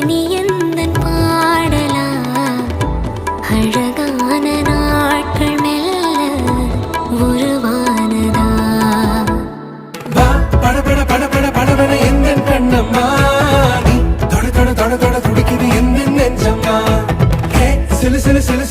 இனி எந்தன் பாடலா அழகான நாட்கள் மெல்ல உருவானதா வா பட பட பட பட படவன எந்தன் கண்ணம்மா நீ தொட தொட தொட தொட துடிக்குது எந்தன் நெஞ்சம்மா ஹே சிலு சிலு சிலு